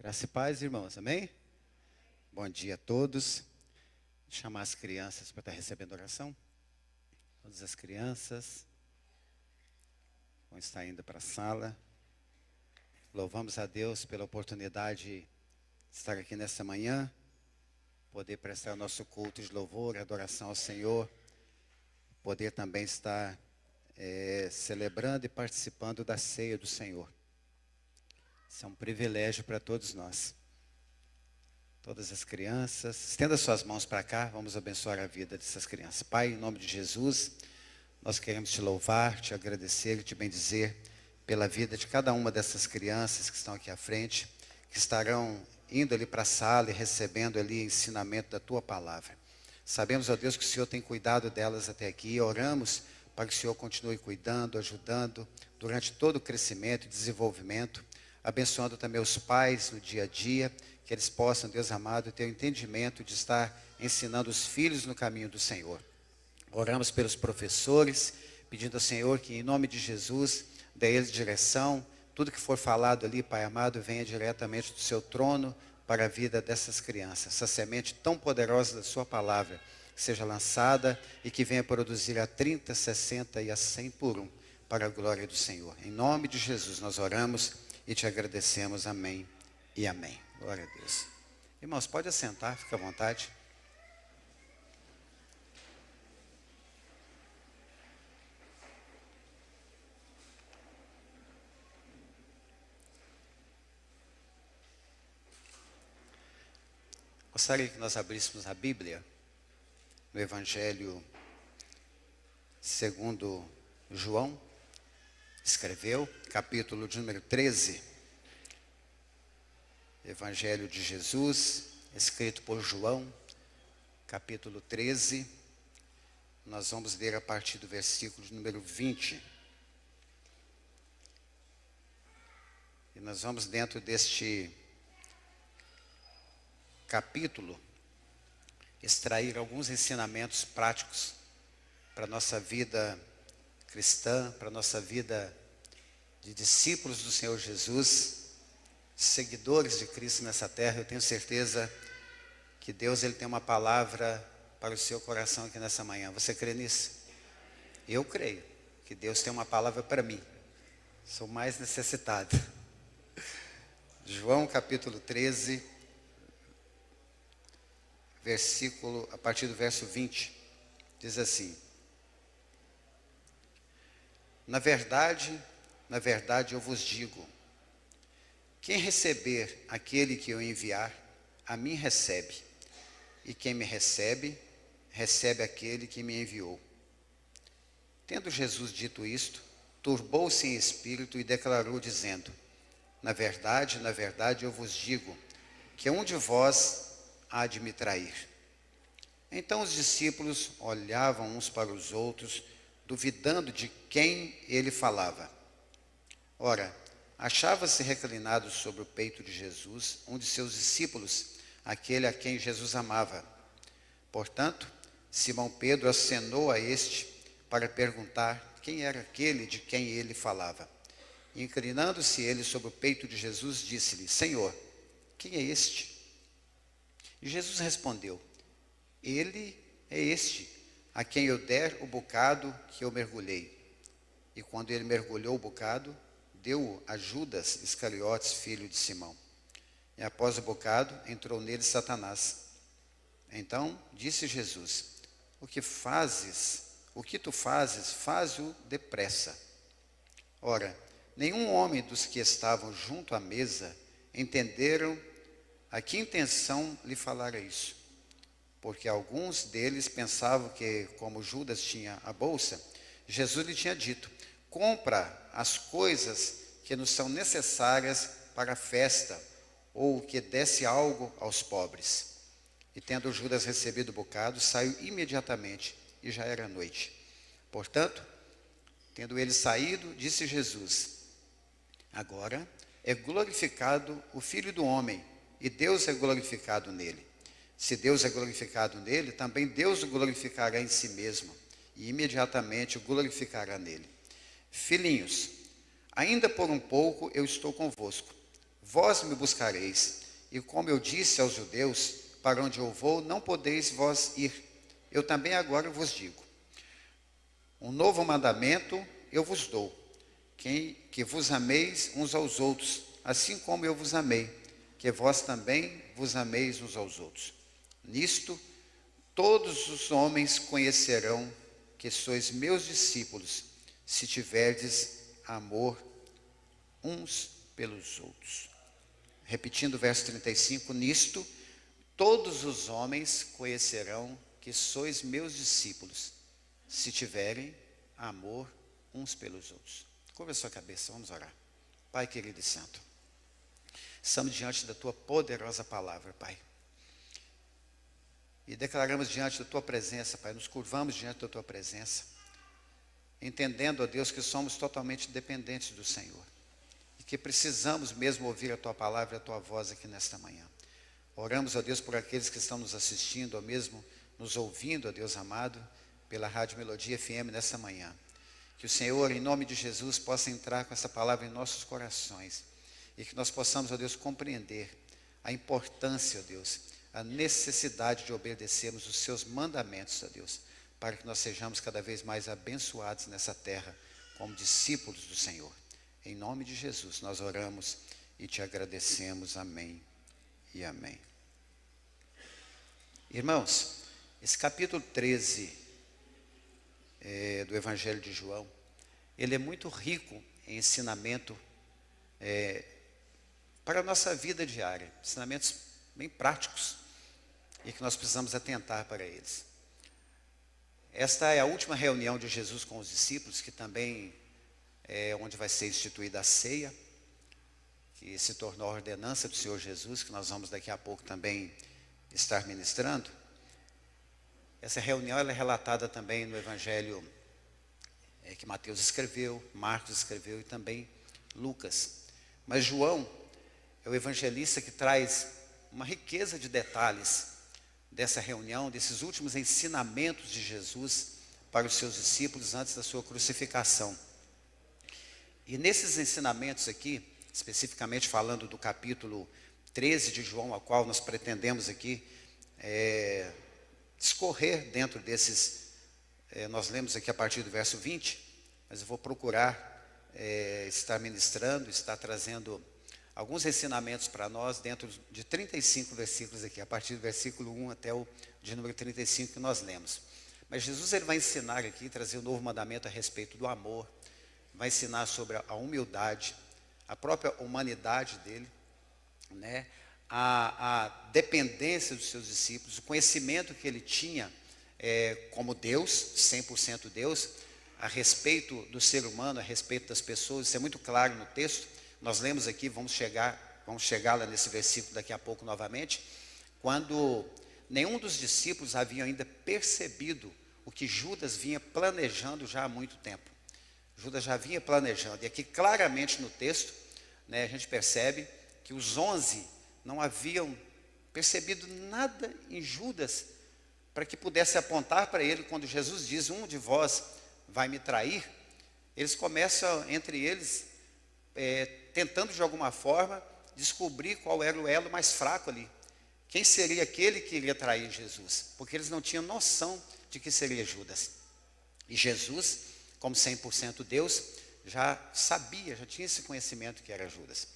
Graça e paz, irmãos, amém? Bom dia a todos. Vou chamar as crianças para estar recebendo oração. Todas as crianças vão estar indo para a sala. Louvamos a Deus pela oportunidade de estar aqui nessa manhã, poder prestar o nosso culto de louvor, adoração ao Senhor, poder também estar celebrando e participando da ceia do Senhor. Isso é um privilégio para todos nós. Todas as crianças, estenda suas mãos para cá, vamos abençoar a vida dessas crianças. Pai, em nome de Jesus, nós queremos te louvar, te agradecer e te bendizer pela vida de cada uma dessas crianças que estão aqui à frente, que estarão indo ali para a sala e recebendo ali ensinamento da tua palavra. Sabemos, ó Deus, que o Senhor tem cuidado delas até aqui e oramos para que o Senhor continue cuidando, ajudando durante todo o crescimento e desenvolvimento, abençoando também os pais no dia a dia, que eles possam, Deus amado, ter o entendimento de estar ensinando os filhos no caminho do Senhor. Oramos pelos professores, pedindo ao Senhor que, em nome de Jesus, dê a eles direção. Tudo que for falado ali, Pai amado, venha diretamente do seu trono para a vida dessas crianças. Essa semente tão poderosa da sua palavra, que seja lançada e que venha produzir a 30, 60 e a 100 por um, para a glória do Senhor. Em nome de Jesus, nós oramos e te agradecemos. Amém e amém. Glória a Deus. Irmãos, pode assentar, fica à vontade. Gostaria que nós abríssemos a Bíblia no Evangelho segundo João escreveu, capítulo de número 13. Evangelho de Jesus, escrito por João, capítulo 13. Nós vamos ler a partir do versículo de número 20. E nós vamos, dentro deste capítulo, extrair alguns ensinamentos práticos para a nossa vida cristã, para a nossa vida de discípulos do Senhor Jesus, seguidores de Cristo nessa terra. Eu tenho certeza que Deus ele tem uma palavra para o seu coração aqui nessa manhã. Você crê nisso? Eu creio que Deus tem uma palavra para mim. Sou mais necessitado. João capítulo 13, a partir do verso 20, diz assim: na verdade eu vos digo, quem receber aquele que eu enviar, a mim recebe, e quem me recebe, recebe aquele que me enviou. Tendo Jesus dito isto, turbou-se em espírito e declarou dizendo: na verdade eu vos digo, que um de vós há de me trair. Então os discípulos olhavam uns para os outros, duvidando de quem ele falava. Ora, achava-se reclinado sobre o peito de Jesus um de seus discípulos, aquele a quem Jesus amava. Portanto, Simão Pedro acenou a este para perguntar quem era aquele de quem ele falava. E, inclinando-se ele sobre o peito de Jesus, disse-lhe: Senhor, quem é este? E Jesus respondeu: ele é este, a quem eu der o bocado que eu mergulhei. E quando ele mergulhou o bocado, deu-o a Judas Iscariotes, filho de Simão. E após o bocado, entrou nele Satanás. Então disse Jesus: o que tu fazes, faze-o depressa. Ora, nenhum homem dos que estavam junto à mesa entenderam a que intenção lhe falara isso. Porque alguns deles pensavam que, como Judas tinha a bolsa, Jesus lhe tinha dito: compra as coisas que nos são necessárias para a festa, ou que desse algo aos pobres. E tendo Judas recebido o bocado, saiu imediatamente, e já era noite. Portanto, tendo ele saído, disse Jesus: agora é glorificado o Filho do Homem, e Deus é glorificado nele. Se Deus é glorificado nele, também Deus o glorificará em si mesmo, e imediatamente o glorificará nele. Filhinhos, ainda por um pouco eu estou convosco. vós me buscareis, e como eu disse aos judeus, para onde eu vou, não podeis vós ir. Eu também agora vos digo. Um novo mandamento eu vos dou, que vos ameis uns aos outros, assim como eu vos amei, que vós também vos ameis uns aos outros. Nisto, todos os homens conhecerão que sois meus discípulos, se tiverdes amor uns pelos outros. Repetindo o verso 35, nisto, todos os homens conhecerão que sois meus discípulos, se tiverem amor uns pelos outros. Curva a sua cabeça, vamos orar. Pai querido e santo, estamos diante da tua poderosa palavra, Pai. E declaramos diante da tua presença, Pai, nos curvamos diante da tua presença, entendendo, ó Deus, que somos totalmente dependentes do Senhor. E que precisamos mesmo ouvir a tua palavra e a tua voz aqui nesta manhã. Oramos, ó Deus, por aqueles que estão nos assistindo, ou mesmo nos ouvindo, ó Deus amado, pela Rádio Melodia FM nesta manhã. Que o Senhor, em nome de Jesus, possa entrar com essa palavra em nossos corações. E que nós possamos, ó Deus, compreender a importância, ó Deus, a necessidade de obedecermos os seus mandamentos, ó Deus, para que nós sejamos cada vez mais abençoados nessa terra, como discípulos do Senhor. Em nome de Jesus, nós oramos e te agradecemos. Amém e amém. Irmãos, esse capítulo 13 do Evangelho de João, ele é muito rico em ensinamento para a nossa vida diária, ensinamentos bem práticos e que nós precisamos atentar para eles. Esta é a última reunião de Jesus com os discípulos, que também é onde vai ser instituída a ceia, que se tornou a ordenança do Senhor Jesus, que nós vamos daqui a pouco também estar ministrando. Essa reunião ela é relatada também no Evangelho que Mateus escreveu, Marcos escreveu e também Lucas. Mas João é o evangelista que traz uma riqueza de detalhes dessa reunião, desses últimos ensinamentos de Jesus para os seus discípulos antes da sua crucificação. E nesses ensinamentos aqui, especificamente falando do capítulo 13 de João, ao qual nós pretendemos aqui discorrer dentro desses, nós lemos aqui a partir do verso 20, mas eu vou procurar estar ministrando, estar trazendo alguns ensinamentos para nós dentro de 35 versículos aqui, a partir do versículo 1 até o de número 35 que nós lemos. Mas Jesus ele vai ensinar aqui, trazer um novo mandamento a respeito do amor, vai ensinar sobre a humildade, a própria humanidade dele, né? A dependência dos seus discípulos, o conhecimento que ele tinha como Deus, 100% Deus, a respeito do ser humano, a respeito das pessoas. Isso é muito claro no texto. Nós lemos aqui, vamos chegar lá nesse versículo daqui a pouco novamente, quando nenhum dos discípulos havia ainda percebido o que Judas vinha planejando já há muito tempo. Judas já vinha planejando, e aqui claramente no texto, né, a gente percebe que os 11 não haviam percebido nada em Judas para que pudesse apontar para ele quando Jesus diz, um de vós vai me trair. Eles começam entre eles tentando de alguma forma descobrir qual era o elo mais fraco ali. Quem seria aquele que iria trair Jesus? Porque eles não tinham noção de que seria Judas. E Jesus, como 100% Deus, já sabia, já tinha esse conhecimento que era Judas.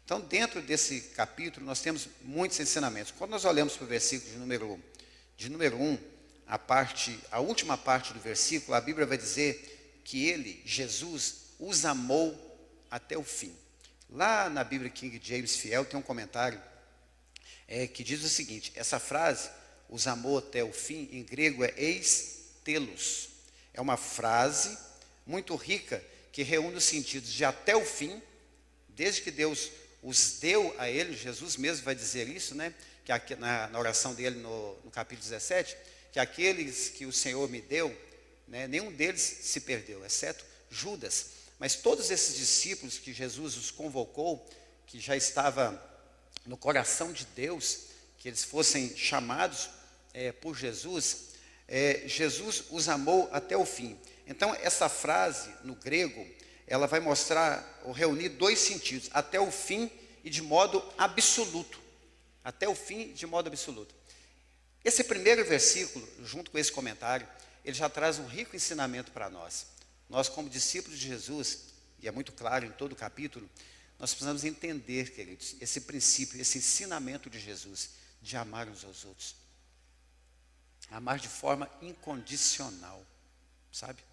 Então, dentro desse capítulo, nós temos muitos ensinamentos. Quando nós olhamos para o versículo de número 1, a última parte do versículo, a Bíblia vai dizer que ele, Jesus, os amou até o fim. Lá na Bíblia King James Fiel tem um comentário que diz o seguinte, essa frase, os amou até o fim, em grego é eis telos. É uma frase muito rica que reúne os sentidos de até o fim, desde que Deus os deu a ele, Jesus mesmo vai dizer isso, né? Que aqui, na oração dele no capítulo 17, que aqueles que o Senhor me deu, né, nenhum deles se perdeu, exceto Judas. Mas todos esses discípulos que Jesus os convocou, que já estava no coração de Deus, que eles fossem chamados por Jesus, Jesus os amou até o fim. Então, essa frase, no grego, ela vai mostrar ou reunir dois sentidos, até o fim e de modo absoluto. Até o fim, de modo absoluto. Esse primeiro versículo, junto com esse comentário, ele já traz um rico ensinamento para nós. Nós, como discípulos de Jesus, e é muito claro em todo o capítulo, nós precisamos entender, queridos, esse princípio, esse ensinamento de Jesus, de amar uns aos outros. Amar de forma incondicional, sabe?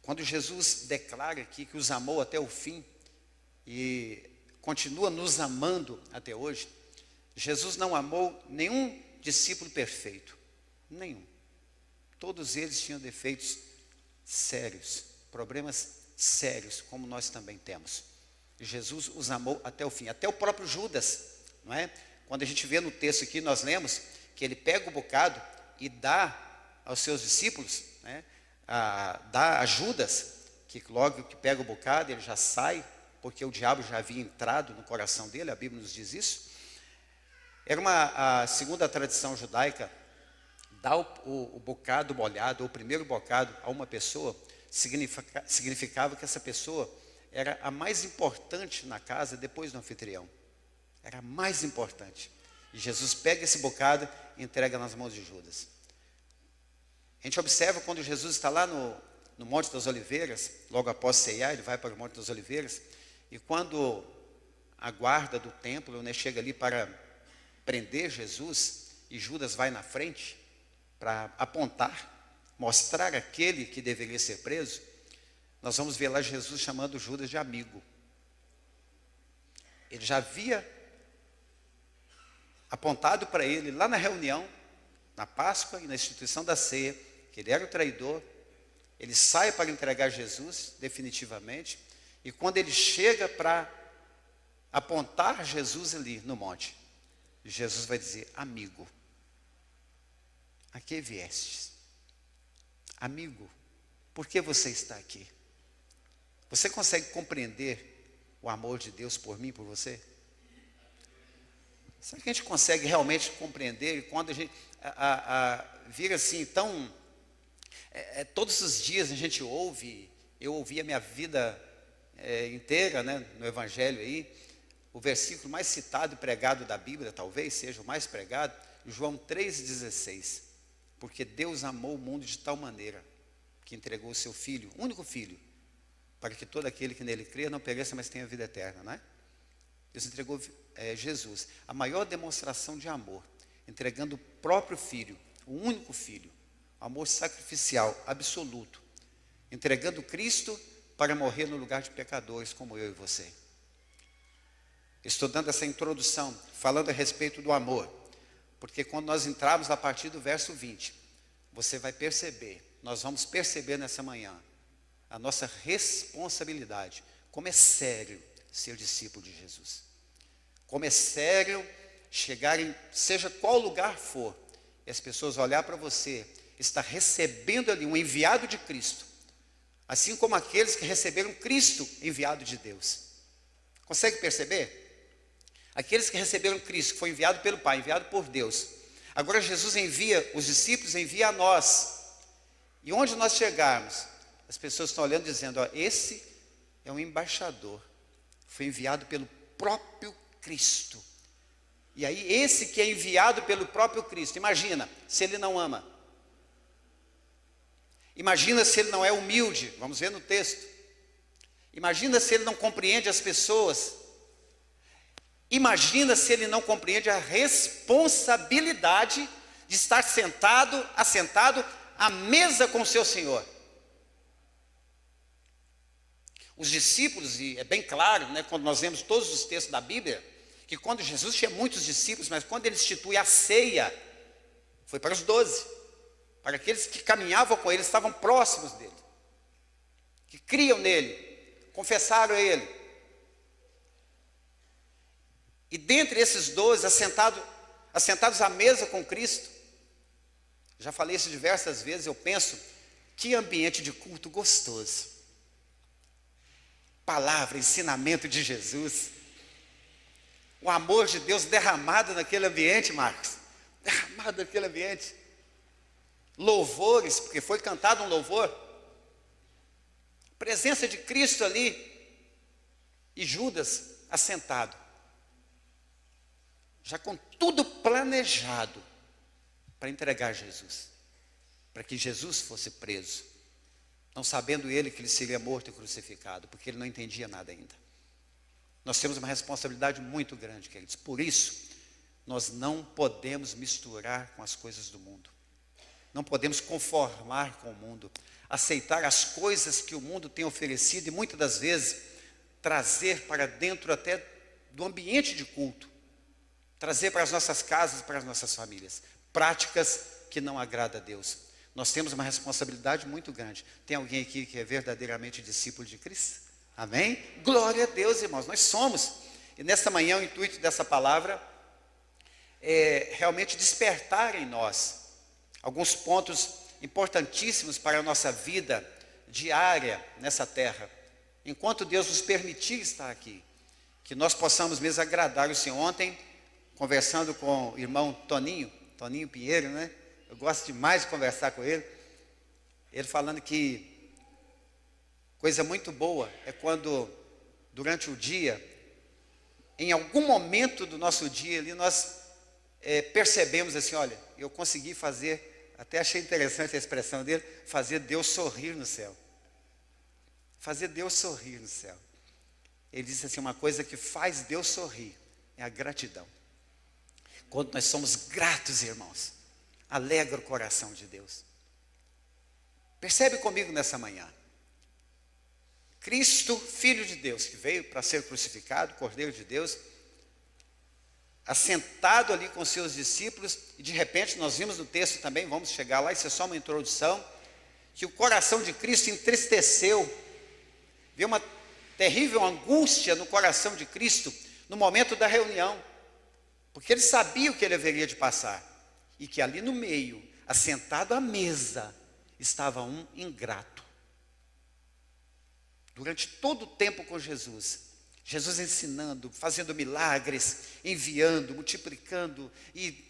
Quando Jesus declara aqui que os amou até o fim e continua nos amando até hoje, Jesus não amou nenhum discípulo perfeito, nenhum. Todos eles tinham defeitos sérios, problemas sérios, como nós também temos. Jesus os amou até o fim, até o próprio Judas, não é? Quando a gente vê no texto aqui, nós lemos que ele pega o bocado e dá aos seus discípulos, né? Dá a Judas, que logo que pega o bocado, ele já sai, porque o diabo já havia entrado no coração dele, a Bíblia nos diz isso. Era segundo a tradição judaica, dar o bocado molhado, ou o primeiro bocado a uma pessoa, significava que essa pessoa era a mais importante na casa depois do anfitrião. Era a mais importante. E Jesus pega esse bocado e entrega nas mãos de Judas. A gente observa quando Jesus está lá no Monte das Oliveiras, logo após ceiar, ele vai para o Monte das Oliveiras, e quando a guarda do templo, né, chega ali para prender Jesus, e Judas vai na frente para apontar, mostrar aquele que deveria ser preso, nós vamos ver lá Jesus chamando Judas de amigo. Ele já havia apontado para ele lá na reunião, na Páscoa e na instituição da ceia, que ele era o traidor. Ele sai para entregar Jesus definitivamente, e quando ele chega para apontar Jesus ali no monte, Jesus vai dizer: amigo, a que viestes? Amigo, por que você está aqui? Você consegue compreender o amor de Deus por mim, por você? Será que a gente consegue realmente compreender? E quando a gente vira assim, tão... todos os dias a gente ouve, eu ouvi a minha vida inteira, né, no Evangelho aí, o versículo mais citado e pregado da Bíblia, talvez seja o mais pregado, João 3,16. Porque Deus amou o mundo de tal maneira que entregou o seu Filho, único Filho, para que todo aquele que nele crê não pereça, mas tenha vida eterna, não é? Deus entregou Jesus, a maior demonstração de amor, entregando o próprio Filho, o único Filho, amor sacrificial, absoluto, entregando Cristo para morrer no lugar de pecadores como eu e você. Estou dando essa introdução, falando a respeito do amor, porque quando nós entrarmos a partir do verso 20, você vai perceber, nós vamos perceber nessa manhã, a nossa responsabilidade, como é sério ser discípulo de Jesus. Como é sério chegar em, seja qual lugar for, e as pessoas olhar para você, está recebendo ali um enviado de Cristo, assim como aqueles que receberam Cristo enviado de Deus. Consegue perceber? Aqueles que receberam Cristo, que foi enviado pelo Pai, enviado por Deus. Agora Jesus envia os discípulos, envia a nós. E onde nós chegarmos, as pessoas estão olhando dizendo: ó, esse é um embaixador, foi enviado pelo próprio Cristo. E aí esse que é enviado pelo próprio Cristo, imagina se ele não ama. Imagina se ele não é humilde, vamos ver no texto. Imagina se ele não compreende as pessoas. Imagina se ele não compreende a responsabilidade de estar assentado à mesa com o seu Senhor. Os discípulos, e é bem claro, né, quando nós lemos todos os textos da Bíblia, que quando Jesus tinha muitos discípulos, mas quando ele institui a ceia, foi para os 12, para aqueles que caminhavam com ele, estavam próximos dele, que criam nele, confessaram a ele. E dentre esses 12, assentados à mesa com Cristo, já falei isso diversas vezes, eu penso, que ambiente de culto gostoso. Palavra, ensinamento de Jesus, o amor de Deus derramado naquele ambiente, Marcos, derramado naquele ambiente, louvores, porque foi cantado um louvor, presença de Cristo ali, e Judas assentado. já com tudo planejado para entregar Jesus, para que Jesus fosse preso, não sabendo ele que ele seria morto e crucificado, porque ele não entendia nada ainda. Nós temos uma responsabilidade muito grande, queridos. Por isso, nós não podemos misturar com as coisas do mundo. Não podemos conformar com o mundo, aceitar as coisas que o mundo tem oferecido e muitas das vezes trazer para dentro até do ambiente de culto, trazer para as nossas casas, para as nossas famílias, práticas que não agradam a Deus. Nós temos uma responsabilidade muito grande. Tem alguém aqui que é verdadeiramente discípulo de Cristo? Amém? Glória a Deus, irmãos, nós somos. E nesta manhã o intuito dessa palavra é realmente despertar em nós alguns pontos importantíssimos para a nossa vida diária nessa terra. Enquanto Deus nos permitir estar aqui, que nós possamos mesmo agradar o Senhor. Ontem, conversando com o irmão Toninho Pinheiro, né? Eu gosto demais de conversar com ele. Ele falando que coisa muito boa é quando, durante o dia, em algum momento do nosso dia ali, nós percebemos assim, olha, eu consegui fazer, até achei interessante a expressão dele, fazer Deus sorrir no céu. Fazer Deus sorrir no céu. Ele disse assim, uma coisa que faz Deus sorrir é a gratidão. Quando nós somos gratos, irmãos, alegra o coração de Deus. Percebe comigo nessa manhã. Cristo, Filho de Deus, que veio para ser crucificado, Cordeiro de Deus, assentado ali com seus discípulos, e de repente nós vimos no texto também, vamos chegar lá, isso é só uma introdução, que o coração de Cristo entristeceu, viu uma terrível angústia no coração de Cristo, no momento da reunião, porque ele sabia o que ele haveria de passar, e que ali no meio, assentado à mesa, estava um ingrato. Durante todo o tempo com Jesus ensinando, fazendo milagres, enviando, multiplicando, e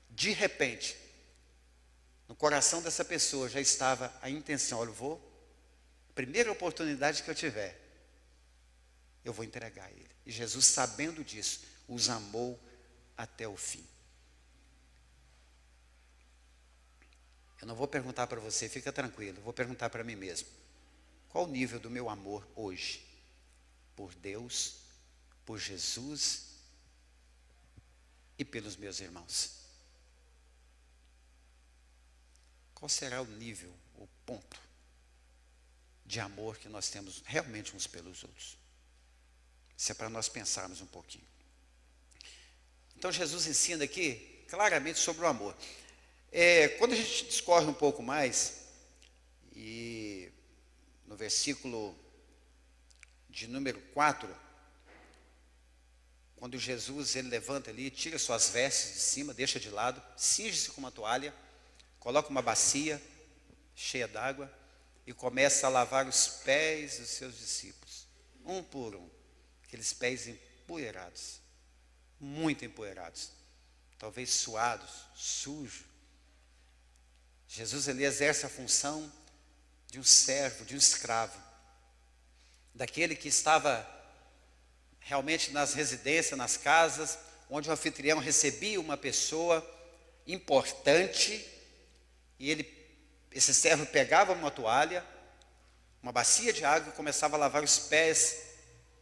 de repente, no coração dessa pessoa já estava a intenção, olha, primeira oportunidade que eu tiver, eu vou entregar ele. E Jesus, sabendo disso, os amou até o fim. Eu não vou perguntar para você, fica tranquilo, eu vou perguntar para mim mesmo. Qual o nível do meu amor hoje? Por Deus, por Jesus e pelos meus irmãos. Qual será o nível, o ponto de amor que nós temos realmente uns pelos outros? Isso é para nós pensarmos um pouquinho. Então Jesus ensina aqui claramente sobre o amor. Quando a gente discorre um pouco mais, e no versículo de número 4, quando Jesus ele levanta ali, tira suas vestes de cima, deixa de lado, cinge-se com uma toalha, coloca uma bacia cheia d'água e começa a lavar os pés dos seus discípulos, um por um, aqueles pés empoeirados, muito empoeirados, talvez suados, sujos. Jesus ele exerce a função de um servo, de um escravo, daquele que estava realmente nas residências, nas casas, onde o anfitrião recebia uma pessoa importante, e esse servo pegava uma toalha, uma bacia de água e começava a lavar os pés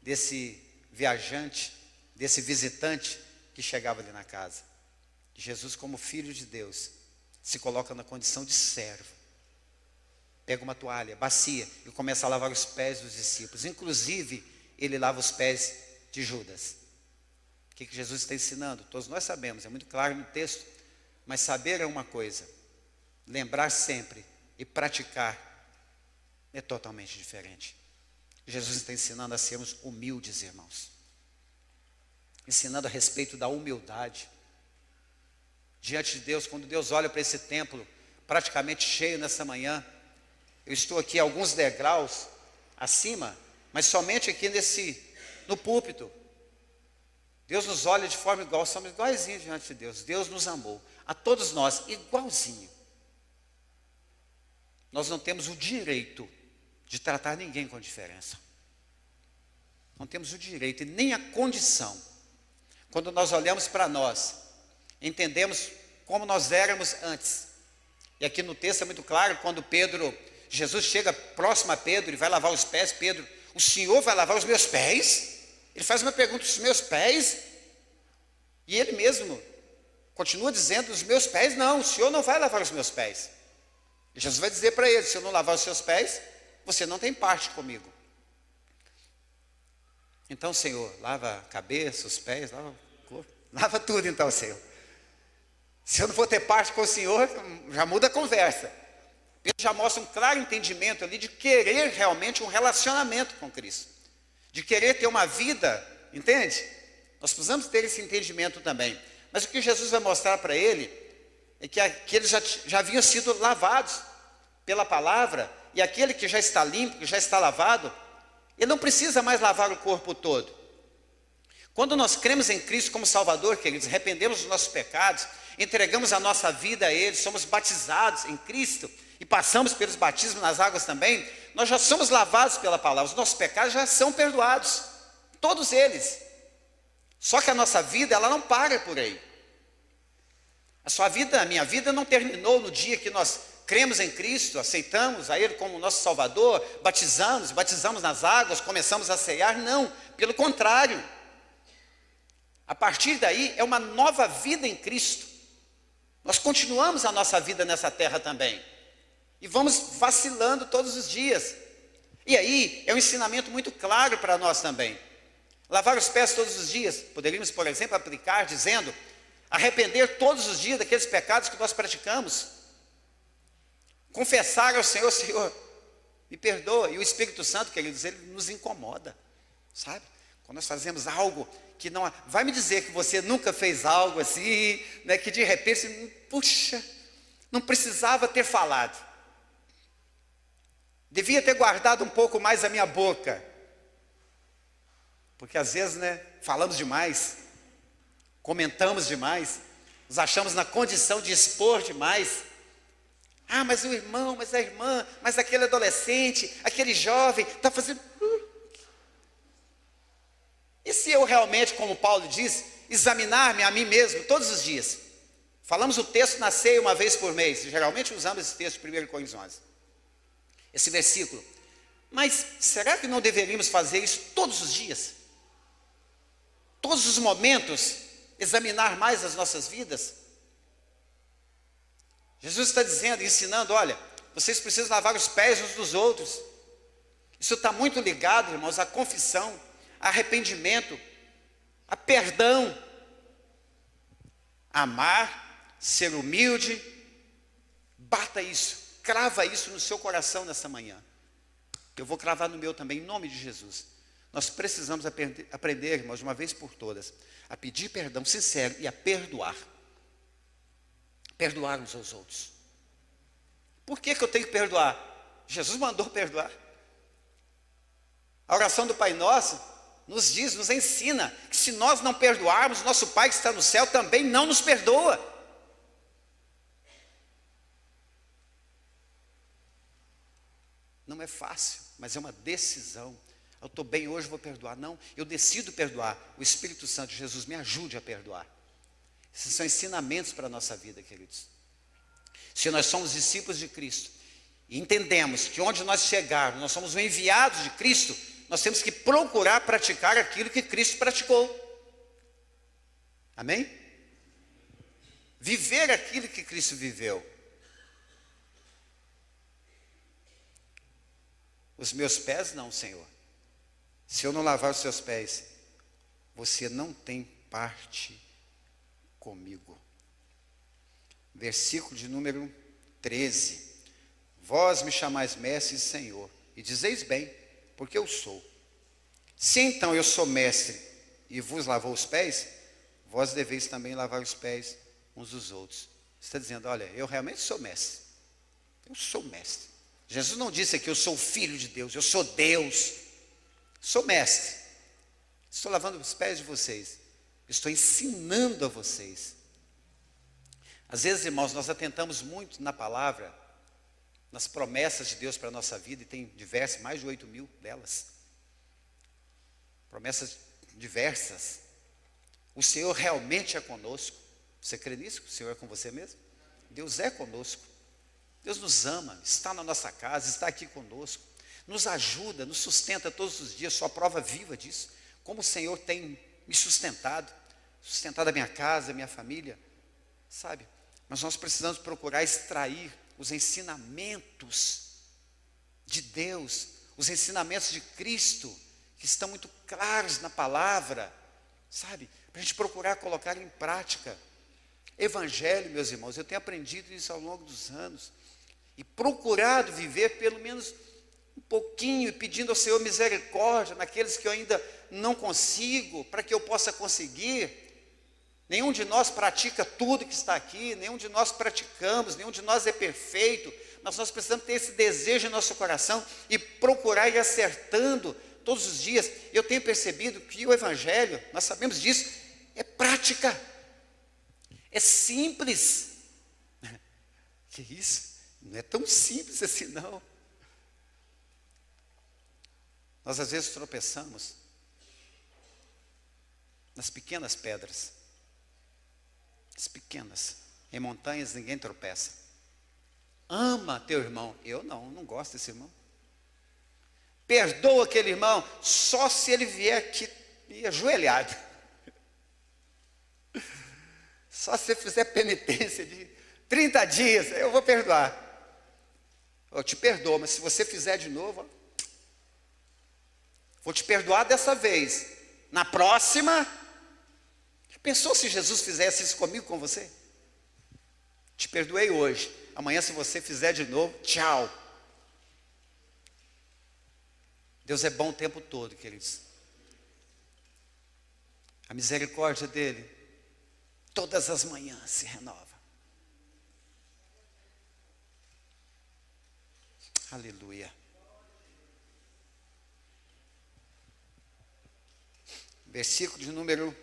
desse viajante, desse visitante que chegava ali na casa. Jesus, como Filho de Deus, se coloca na condição de servo, pega uma toalha, bacia e começa a lavar os pés dos discípulos. Inclusive, ele lava os pés de Judas. O que Jesus está ensinando? Todos nós sabemos, é muito claro no texto, mas saber é uma coisa, lembrar sempre e praticar é totalmente diferente. Jesus está ensinando a sermos humildes, irmãos, ensinando a respeito da humildade diante de Deus. Quando Deus olha para esse templo praticamente cheio nessa manhã, eu estou aqui alguns degraus acima, mas somente aqui no púlpito. Deus nos olha de forma igual, somos iguaizinhos diante de Deus. Deus nos amou, a todos nós, igualzinho. Nós não temos o direito de tratar ninguém com diferença. Não temos o direito e nem a condição. quando nós olhamos para nós, entendemos como nós éramos antes. E aqui no texto é muito claro, quando Jesus chega próximo a Pedro e vai lavar os pés. Pedro: o Senhor vai lavar os meus pés? Ele faz uma pergunta: os meus pés? E ele mesmo continua dizendo: os meus pés não, o Senhor não vai lavar os meus pés. E Jesus vai dizer para ele: se eu não lavar os seus pés, você não tem parte comigo. Então, Senhor, lava a cabeça, os pés, lava o corpo, lava tudo então, Senhor. Se eu não vou ter parte com o Senhor, já muda a conversa. Pedro já mostra um claro entendimento ali de querer realmente um relacionamento com Cristo, de querer ter uma vida, entende? Nós precisamos ter esse entendimento também. Mas o que Jesus vai mostrar para ele é que eles já haviam sido lavados pela palavra, e aquele que já está limpo, que já está lavado, ele não precisa mais lavar o corpo todo. Quando nós cremos em Cristo como Salvador, queridos, arrependemos dos nossos pecados, entregamos a nossa vida a Ele, somos batizados em Cristo e passamos pelos batismos nas águas também, nós já somos lavados pela palavra, os nossos pecados já são perdoados, todos eles. Só que a nossa vida, ela não para por aí. A sua vida, a minha vida não terminou no dia que nós cremos em Cristo, aceitamos a Ele como nosso Salvador, batizamos nas águas, começamos a ceiar. Não, pelo contrário. A partir daí é uma nova vida em Cristo. Nós continuamos a nossa vida nessa terra também. E vamos vacilando todos os dias. E aí é um ensinamento muito claro para nós também. Lavar os pés todos os dias. Poderíamos, por exemplo, aplicar dizendo: arrepender todos os dias daqueles pecados que nós praticamos. Confessar ao Senhor: Senhor, me perdoa. E o Espírito Santo, queridos, ele nos incomoda, sabe? Quando nós fazemos algo que não... Vai me dizer que você nunca fez algo assim, né, que de repente, puxa, não precisava ter falado. Devia ter guardado um pouco mais a minha boca. Porque às vezes, né, falamos demais, comentamos demais, nos achamos na condição de expor demais. Ah, mas o irmão, mas a irmã, mas aquele adolescente, aquele jovem, está fazendo... E se eu realmente, como Paulo diz, examinar-me a mim mesmo todos os dias? Falamos o texto na ceia uma vez por mês, geralmente usamos esse texto de 1 Coríntios 11. Esse versículo. Mas será que não deveríamos fazer isso todos os dias? Todos os momentos, examinar mais as nossas vidas? Jesus está dizendo, ensinando: olha, vocês precisam lavar os pés uns dos outros. Isso está muito ligado, irmãos, à confissão, a arrependimento, a perdão, amar, ser humilde. Bata isso, crava isso no seu coração nessa manhã. Eu vou cravar no meu também, em nome de Jesus. Nós precisamos aprender, irmãos, de uma vez por todas, a pedir perdão sincero e a perdoar. Perdoar uns aos outros. Por que eu tenho que perdoar? Jesus mandou perdoar. A oração do Pai Nosso nos diz, nos ensina, que se nós não perdoarmos, nosso Pai que está no céu também não nos perdoa. Não é fácil, mas é uma decisão. Eu estou bem hoje, vou perdoar. Não, eu decido perdoar. O Espírito Santo de Jesus me ajude a perdoar. Esses são ensinamentos para a nossa vida, queridos. Se nós somos discípulos de Cristo e entendemos que onde nós chegarmos, nós somos enviados de Cristo, nós temos que procurar praticar aquilo que Cristo praticou. Amém? Viver aquilo que Cristo viveu. Os meus pés não, Senhor. Se eu não lavar os seus pés, você não tem parte comigo. Versículo de número 13. Vós me chamais mestre e Senhor, e dizeis bem, porque eu sou. Se então eu sou mestre e vos lavou os pés, vós deveis também lavar os pés uns dos outros. Você está dizendo: olha, eu realmente sou mestre. Eu sou mestre. Jesus não disse que eu sou filho de Deus, eu sou Deus. Sou mestre. Estou lavando os pés de vocês. Estou ensinando a vocês. Às vezes, irmãos, nós atentamos muito na palavra, nas promessas de Deus para a nossa vida, e tem diversas, mais de 8.000 delas. Promessas diversas. O Senhor realmente é conosco. Você crê nisso? O Senhor é com você mesmo? Deus é conosco. Deus nos ama, está na nossa casa, está aqui conosco, nos ajuda, nos sustenta todos os dias. Sou a prova viva disso. Como o Senhor tem me sustentado a minha casa, a minha família, sabe? Mas nós precisamos procurar extrair os ensinamentos de Deus, os ensinamentos de Cristo, que estão muito claros na palavra, sabe? Para a gente procurar colocar em prática. Evangelho, meus irmãos, eu tenho aprendido isso ao longo dos anos, e procurado viver pelo menos um pouquinho, e pedindo ao Senhor misericórdia naqueles que eu ainda não consigo, para que eu possa conseguir. Nenhum de nós pratica tudo que está aqui, nenhum de nós praticamos, nenhum de nós é perfeito, mas nós precisamos ter esse desejo em nosso coração e procurar ir acertando todos os dias. Eu tenho percebido que o Evangelho, nós sabemos disso, é prática, é simples. Que isso? Não é tão simples assim não. Nós às vezes tropeçamos nas pequenas pedras. As pequenas. Em montanhas ninguém tropeça. Ama teu irmão. Eu não gosto desse irmão. Perdoa aquele irmão só se ele vier aqui ajoelhado. Só se você fizer penitência de 30 dias, eu vou perdoar. Eu te perdoo, mas se você fizer de novo, vou te perdoar dessa vez. Na próxima, pensou se Jesus fizesse isso comigo, com você? Te perdoei hoje. Amanhã, se você fizer de novo, tchau. Deus é bom o tempo todo, queridos. A misericórdia dele, todas as manhãs se renova. Aleluia. Versículo de número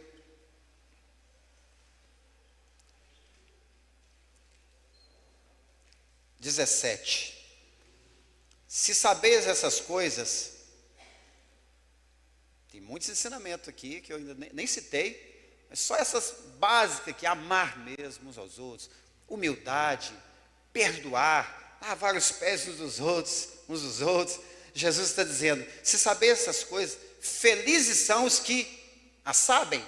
17. Se sabeis essas coisas, tem muitos ensinamentos aqui que eu ainda nem citei, mas só essas básicas aqui: amar mesmo uns aos outros, humildade, perdoar, lavar os pés uns dos outros. Jesus está dizendo: se sabeis essas coisas, felizes são os que a sabem,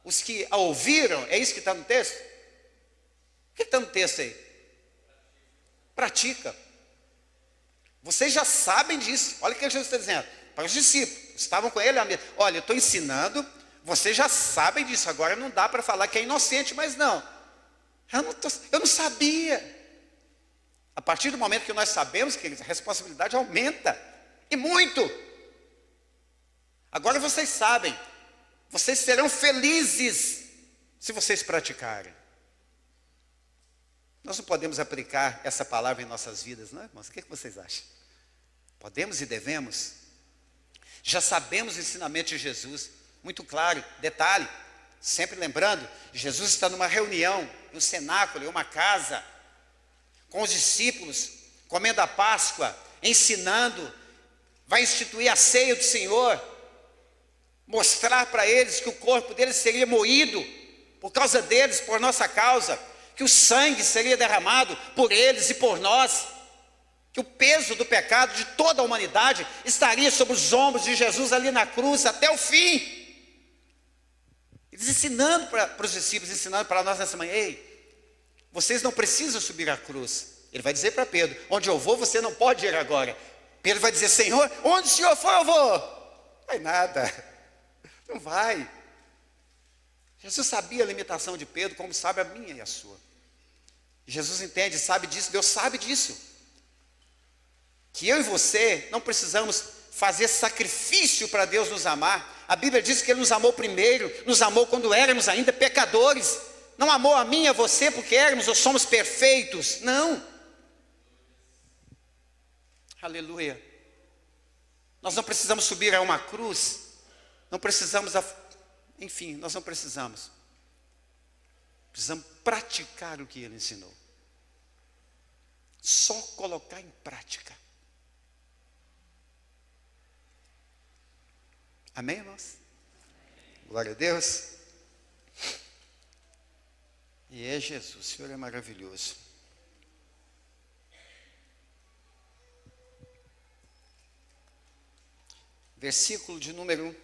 os que a ouviram. É isso que está no texto? O que está no texto aí? Pratica. Vocês já sabem disso. Olha o que Jesus está dizendo para os discípulos, estavam com ele à mesa. Olha, eu estou ensinando, vocês já sabem disso. Agora não dá para falar que é inocente, mas não. Eu não sabia. A partir do momento que nós sabemos, que a responsabilidade aumenta, e muito. Agora vocês sabem, vocês serão felizes se vocês praticarem. Nós não podemos aplicar essa palavra em nossas vidas, não é, irmãos? O que vocês acham? Podemos e devemos? Já sabemos o ensinamento de Jesus, muito claro. Detalhe, sempre lembrando, Jesus está numa reunião, em um cenáculo, em uma casa, com os discípulos, comendo a Páscoa, ensinando, vai instituir a ceia do Senhor, mostrar para eles que o corpo deles seria moído por causa deles, por nossa causa, que o sangue seria derramado por eles e por nós, que o peso do pecado de toda a humanidade estaria sobre os ombros de Jesus ali na cruz até o fim. Eles ensinando para os discípulos, ensinando para nós nessa manhã: ei, vocês não precisam subir a cruz. Ele vai dizer para Pedro: onde eu vou, você não pode ir agora. Pedro vai dizer: Senhor, onde o Senhor for, eu vou. Não vai nada, não vai. Jesus sabia a limitação de Pedro, como sabe a minha e a sua. Jesus entende, sabe disso, Deus sabe disso. Que eu e você não precisamos fazer sacrifício para Deus nos amar. A Bíblia diz que Ele nos amou primeiro, nos amou quando éramos ainda pecadores. Não amou a mim e a você porque éramos ou somos perfeitos. Não. Aleluia. Nós não precisamos subir a uma cruz. Não precisamos, enfim, nós não precisamos. Precisamos praticar o que Ele ensinou. Só colocar em prática. Amém, irmãos? Glória a Deus. E é Jesus, o Senhor é maravilhoso. Versículo de número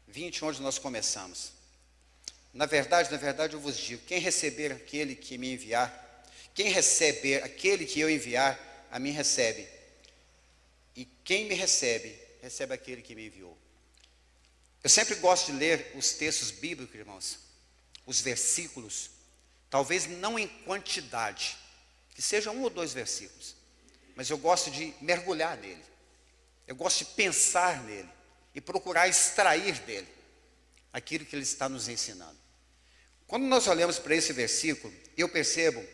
20, onde nós começamos. Na verdade, eu vos digo, quem receber aquele que me enviar, quem receber aquele que eu enviar, a mim recebe. E quem me recebe, recebe aquele que me enviou. Eu sempre gosto de ler os textos bíblicos, irmãos, os versículos, talvez não em quantidade, que seja 1 ou 2 versículos, mas eu gosto de mergulhar nele, eu gosto de pensar nele e procurar extrair dele aquilo que ele está nos ensinando. Quando nós olhamos para esse versículo, eu percebo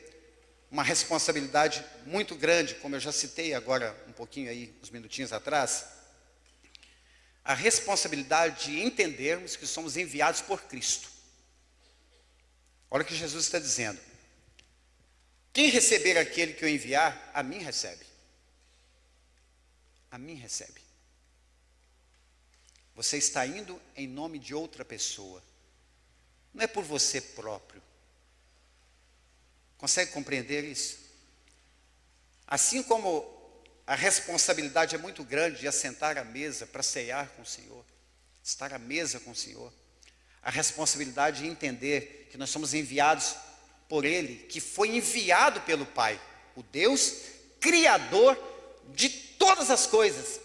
uma responsabilidade muito grande, como eu já citei agora um pouquinho aí, uns minutinhos atrás, a responsabilidade de entendermos que somos enviados por Cristo. Olha o que Jesus está dizendo. Quem receber aquele que eu enviar, a mim recebe. A mim recebe. Você está indo em nome de outra pessoa. Não é por você próprio. Consegue compreender isso? Assim como a responsabilidade é muito grande de assentar à mesa para ceiar com o Senhor, estar à mesa com o Senhor, a responsabilidade de entender que nós somos enviados por Ele, que foi enviado pelo Pai, o Deus Criador de todas as coisas,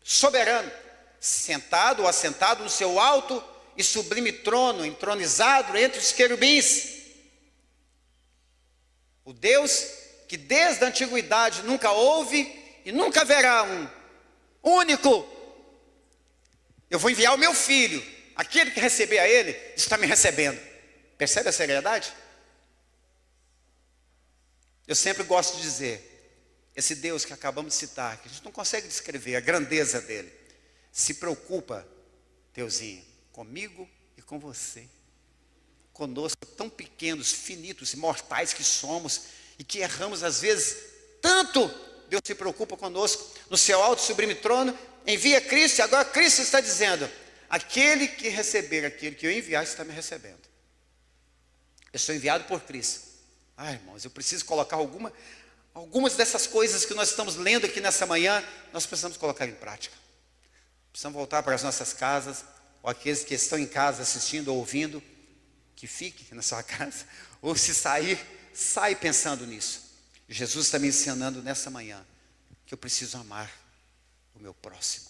soberano, sentado ou assentado no seu alto e sublime trono, entronizado entre os querubins. O Deus que desde a antiguidade nunca houve e nunca haverá um único. Eu vou enviar o meu filho, aquele que receber a ele, está me recebendo. Percebe a seriedade? Eu sempre gosto de dizer, esse Deus que acabamos de citar, que a gente não consegue descrever a grandeza dele, se preocupa, Deusinho, comigo e com você. Conosco, tão pequenos, finitos e mortais que somos, e que erramos às vezes tanto, Deus se preocupa conosco, no seu alto e sublime trono, envia Cristo, e agora Cristo está dizendo, aquele que receber, aquele que eu enviar, está me recebendo. Eu sou enviado por Cristo. Irmãos, eu preciso colocar algumas dessas coisas que nós estamos lendo aqui nessa manhã, nós precisamos colocar em prática. Precisamos voltar para as nossas casas, ou aqueles que estão em casa assistindo ou ouvindo, que fique na sua casa, ou se sair, sai pensando nisso. Jesus está me ensinando nessa manhã que eu preciso amar o meu próximo,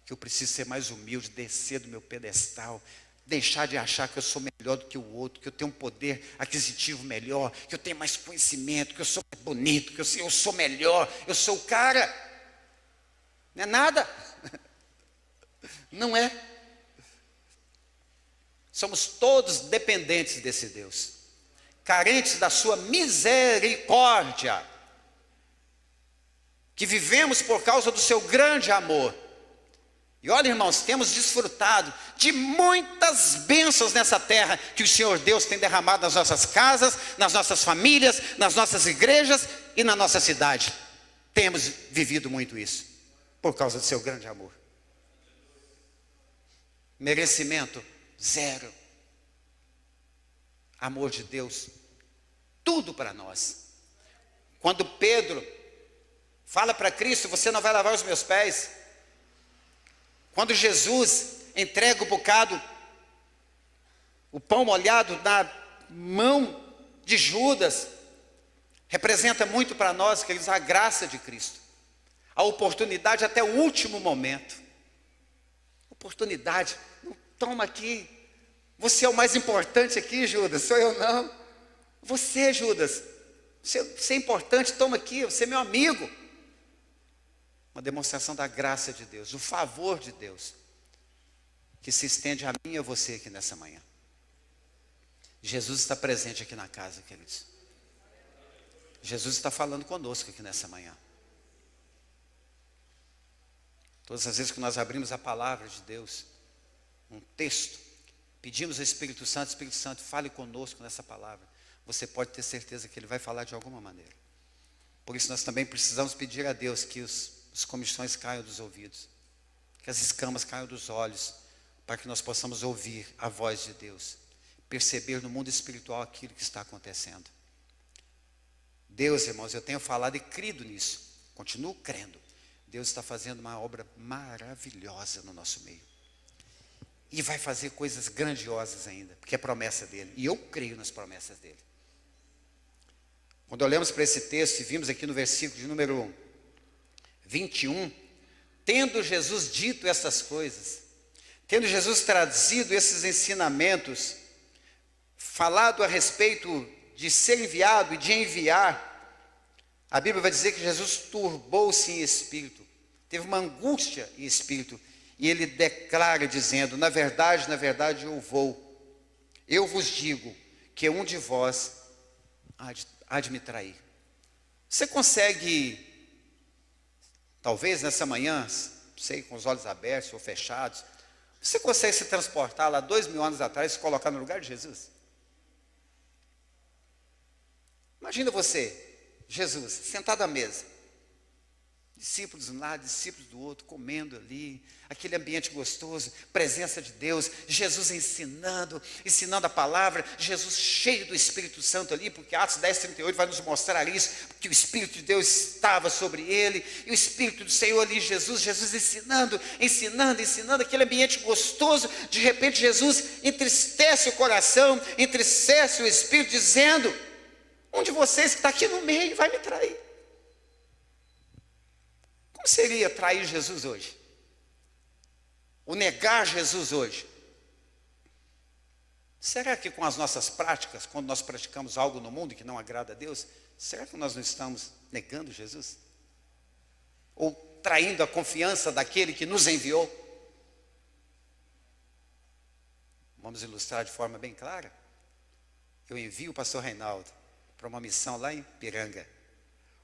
que eu preciso ser mais humilde, descer do meu pedestal, deixar de achar que eu sou melhor do que o outro, que eu tenho um poder aquisitivo melhor, que eu tenho mais conhecimento, que eu sou mais bonito, que eu sou melhor, eu sou o cara. Não é nada. Não é. Somos todos dependentes desse Deus, carentes da sua misericórdia, que vivemos por causa do seu grande amor. E olha, irmãos, temos desfrutado de muitas bênçãos nessa terra que o Senhor Deus tem derramado nas nossas casas, nas nossas famílias, nas nossas igrejas e na nossa cidade. Temos vivido muito isso, por causa do seu grande amor. Merecimento, zero. Amor de Deus, tudo para nós. Quando Pedro fala para Cristo, você não vai lavar os meus pés. Quando Jesus entrega o bocado, o pão molhado na mão de Judas, representa muito para nós, queridos, a graça de Cristo. A oportunidade até o último momento. Oportunidade, não, toma aqui. Você é o mais importante aqui, Judas, sou eu não. Você, Judas, você é importante, toma aqui, você é meu amigo. Uma demonstração da graça de Deus, do favor de Deus, que se estende a mim e a você aqui nessa manhã. Jesus está presente aqui na casa, queridos. Jesus está falando conosco aqui nessa manhã. Todas as vezes que nós abrimos a palavra de Deus, um texto, pedimos ao Espírito Santo, fale conosco nessa palavra. Você pode ter certeza que Ele vai falar de alguma maneira. Por isso nós também precisamos pedir a Deus que os comichões caiam dos ouvidos, que que as escamas caiam dos olhos, para que nós possamos ouvir a voz de Deus, perceber no mundo espiritual aquilo que está acontecendo. Deus, irmãos, eu tenho falado e crido nisso, continuo crendo. Deus está fazendo uma obra maravilhosa no nosso meio. E vai fazer coisas grandiosas ainda, porque é promessa dele. E eu creio nas promessas dele. Quando olhamos para esse texto e vimos aqui no versículo de número 21, tendo Jesus dito essas coisas, tendo Jesus trazido esses ensinamentos, falado a respeito de ser enviado e de enviar, a Bíblia vai dizer que Jesus turbou-se em espírito, teve uma angústia em espírito, e ele declara dizendo, na verdade, eu vos digo, que um de vós há de me trair. Você consegue, talvez nessa manhã, não sei, com os olhos abertos ou fechados, você consegue se transportar lá 2000 anos atrás e se colocar no lugar de Jesus? Imagina você, Jesus, sentado à mesa, discípulos de um lado, discípulos do outro, comendo ali, aquele ambiente gostoso, presença de Deus, Jesus ensinando a palavra, Jesus cheio do Espírito Santo ali, porque Atos 10:38 vai nos mostrar isso, que o Espírito de Deus estava sobre ele, e o Espírito do Senhor ali, Jesus ensinando, aquele ambiente gostoso. De repente Jesus entristece o coração, entristece o Espírito, dizendo, um de vocês que está aqui no meio vai me trair. Como seria trair Jesus hoje? Ou negar Jesus hoje? Será que com as nossas práticas, quando nós praticamos algo no mundo que não agrada a Deus, será que nós não estamos negando Jesus? Ou traindo a confiança daquele que nos enviou? Vamos ilustrar de forma bem clara. Eu envio o pastor Reinaldo para uma missão lá em Piranga.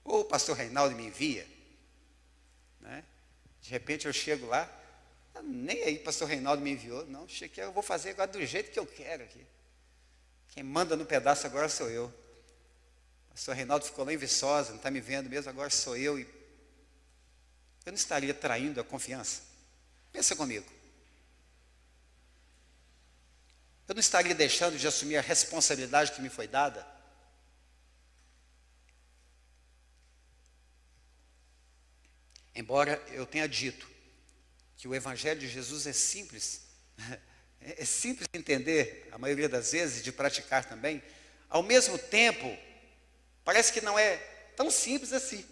Ou o pastor Reinaldo me envia, né? De repente eu chego lá, nem aí pastor Reinaldo me enviou, não, cheguei, eu vou fazer agora do jeito que eu quero aqui. Quem manda no pedaço agora sou eu. Pastor Reinaldo ficou lá em Viçosa, não está me vendo mesmo, agora sou eu. E eu não estaria traindo a confiança? Pensa comigo. Eu não estaria deixando de assumir a responsabilidade que me foi dada? Embora eu tenha dito que o Evangelho de Jesus é simples, é simples de entender, a maioria das vezes, de praticar também, ao mesmo tempo, parece que não é tão simples assim,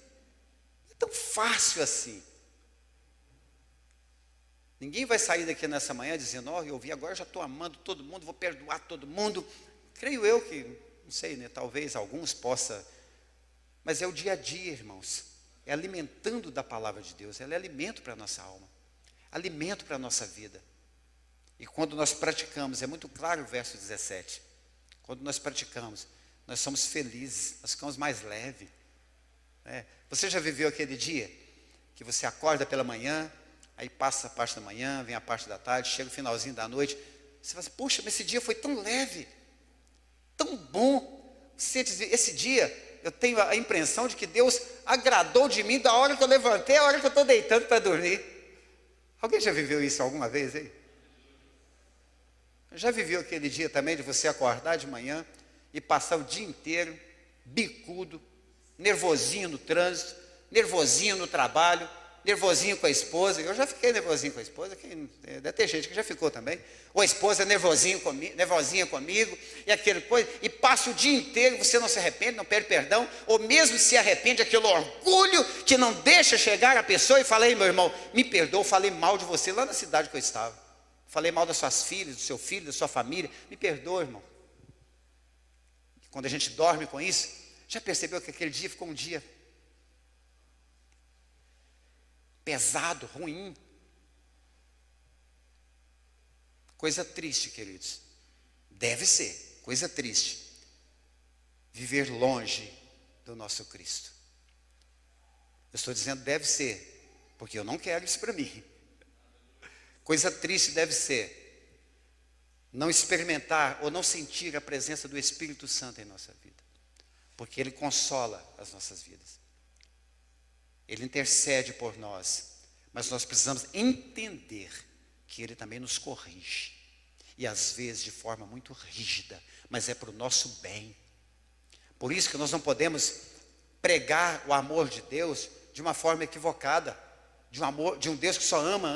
é tão fácil assim. Ninguém vai sair daqui nessa manhã dizendo, eu ouvi agora, já estou amando todo mundo, vou perdoar todo mundo. Creio eu que, não sei, né, talvez alguns possam, mas é o dia a dia, irmãos. É alimentando da palavra de Deus, ela é alimento para a nossa alma, alimento para a nossa vida. E quando nós praticamos, é muito claro o verso 17, quando nós praticamos, nós somos felizes, nós ficamos mais leves. Né? Você já viveu aquele dia que você acorda pela manhã, aí passa a parte da manhã, vem a parte da tarde, chega o finalzinho da noite, você fala assim, puxa, mas esse dia foi tão leve, tão bom. Esse dia, eu tenho a impressão de que Deus agradou de mim da hora que eu levantei, a hora que eu estou deitando para dormir. Alguém já viveu isso alguma vez aí? Já viveu aquele dia também de você acordar de manhã e passar o dia inteiro bicudo, nervosinho no trânsito, nervosinho no trabalho, nervosinho com a esposa? Eu já fiquei nervosinho com a esposa, deve ter gente que já ficou também. Ou a esposa nervosinha comigo, e aquele coisa, e passa o dia inteiro, você não se arrepende, não pede perdão, ou mesmo se arrepende, aquele orgulho que não deixa chegar a pessoa e fala, ei meu irmão, me perdoa, falei mal de você lá na cidade que eu estava, falei mal das suas filhas, do seu filho, da sua família, me perdoa, irmão. Quando a gente dorme com isso, já percebeu que aquele dia ficou um dia pesado, ruim? Coisa triste, queridos. Deve ser, coisa triste, viver longe do nosso Cristo. Eu estou dizendo deve ser, porque eu não quero isso para mim. Coisa triste deve ser não experimentar ou não sentir a presença do Espírito Santo em nossa vida, porque Ele consola as nossas vidas. Ele intercede por nós, mas nós precisamos entender que Ele também nos corrige. E às vezes de forma muito rígida, mas é para o nosso bem. Por isso que nós não podemos pregar o amor de Deus de uma forma equivocada. De um Deus que só ama.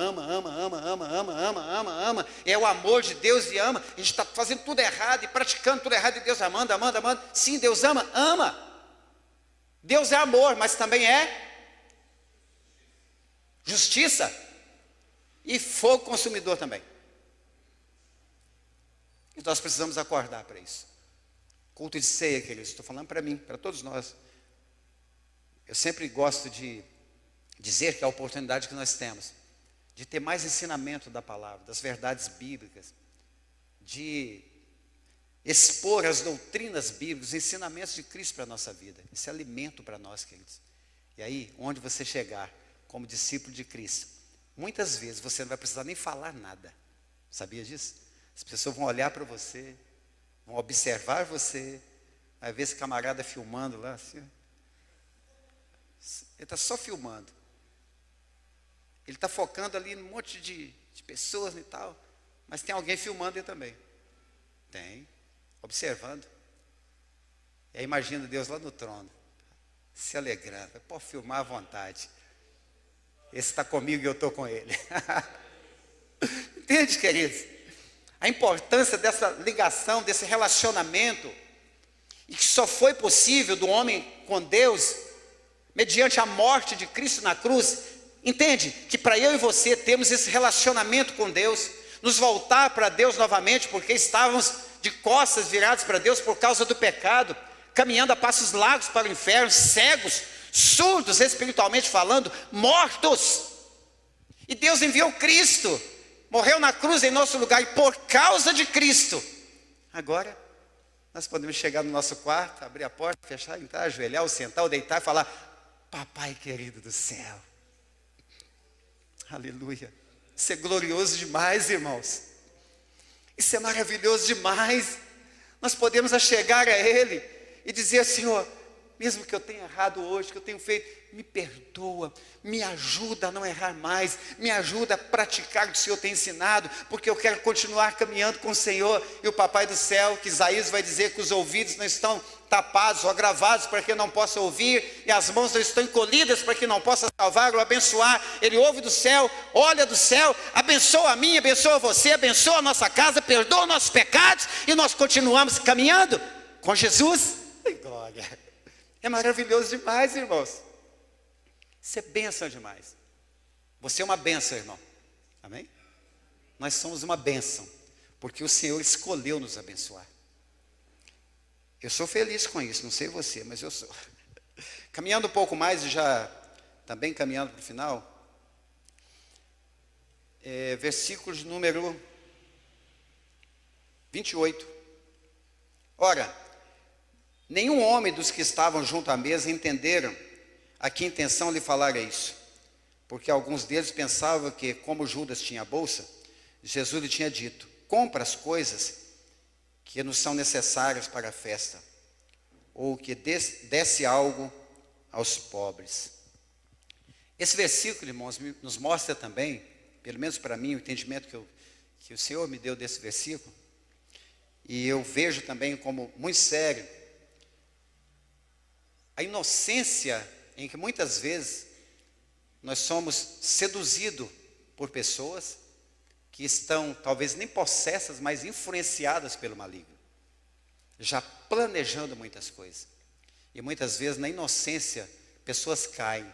É o amor de Deus e ama. A gente está fazendo tudo errado e praticando tudo errado e Deus amando. Sim, Deus ama. Deus é amor, mas também é justiça e fogo consumidor também. E nós precisamos acordar para isso. Culto de ceia, queridos, estou falando para mim, para todos nós. Eu sempre gosto de dizer que é a oportunidade que nós temos de ter mais ensinamento da palavra, das verdades bíblicas, de expor as doutrinas bíblicas, os ensinamentos de Cristo para a nossa vida. Esse é alimento para nós, queridos. E aí, onde você chegar como discípulo de Cristo, muitas vezes você não vai precisar nem falar nada. Sabia disso? As pessoas vão olhar para você, vão observar você, vai ver esse camarada filmando lá, assim. Ele está só filmando. Ele está focando ali num monte de pessoas e tal, mas tem alguém filmando ele também. Tem, observando. E aí imagina Deus lá no trono, se alegrando. Pode filmar à vontade. Esse está comigo e eu estou com ele. Entende, queridos? A importância dessa ligação, desse relacionamento, e que só foi possível do homem com Deus, mediante a morte de Cristo na cruz. Entende? Que para eu e você termos esse relacionamento com Deus, nos voltar para Deus novamente, porque estávamos de costas virados para Deus por causa do pecado, caminhando a passos largos para o inferno, cegos, surdos espiritualmente falando, mortos. E Deus enviou Cristo, morreu na cruz em nosso lugar, e por causa de Cristo, agora nós podemos chegar no nosso quarto, abrir a porta, fechar, entrar, ajoelhar, ou sentar, ou deitar e falar: papai querido do céu, aleluia. Isso é glorioso demais, irmãos. Isso é maravilhoso demais. Nós podemos chegar a Ele e dizer: Senhor, mesmo que eu tenha errado hoje, que eu tenho feito, me perdoa, me ajuda a não errar mais, me ajuda a praticar o que o Senhor tem ensinado, porque eu quero continuar caminhando com o Senhor. E o papai do céu, que Isaías vai dizer que os ouvidos não estão tapados ou agravados para que eu não possa ouvir, e as mãos não estão encolhidas para que não possa salvar ou abençoar. Ele ouve do céu, olha do céu, abençoa a mim, abençoa você, abençoa a nossa casa, perdoa nossos pecados, e nós continuamos caminhando com Jesus. Glória! É maravilhoso demais, irmãos. Isso é bênção demais. Você é uma bênção, irmão. Amém? Nós somos uma bênção, porque o Senhor escolheu nos abençoar. Eu sou feliz com isso, não sei você, mas eu sou. Caminhando um pouco mais, e já também caminhando para o final, versículo de número 28. Ora, nenhum homem dos que estavam junto à mesa entenderam a que intenção lhe falara isso, porque alguns deles pensavam que, como Judas tinha a bolsa, Jesus lhe tinha dito: compra as coisas que nos são necessárias para a festa, ou que desse algo aos pobres. Esse versículo, irmãos, nos mostra também, pelo menos para mim, o entendimento que o Senhor me deu desse versículo, e eu vejo também como muito sério, a inocência em que muitas vezes nós somos seduzidos por pessoas que estão talvez nem possessas, mas influenciadas pelo maligno, já planejando muitas coisas. E muitas vezes na inocência pessoas caem,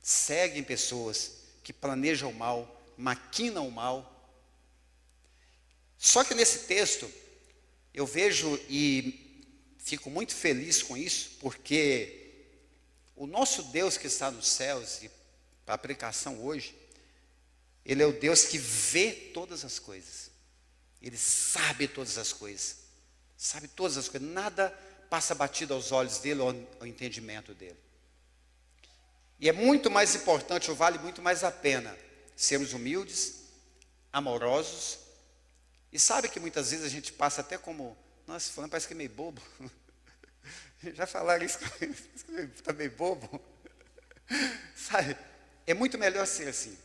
seguem pessoas que planejam o mal, maquinam o mal. Só que nesse texto eu vejo e fico muito feliz com isso, porque o nosso Deus que está nos céus, e para aplicação hoje, Ele é o Deus que vê todas as coisas. Ele sabe todas as coisas. Sabe todas as coisas. Nada passa batido aos olhos dele ou ao entendimento dele. E é muito mais importante, ou vale muito mais a pena, sermos humildes, amorosos. E sabe que muitas vezes a gente passa até como: nossa, falando parece que é meio bobo. Já falaram isso, está meio bobo. Sabe? É muito melhor ser assim.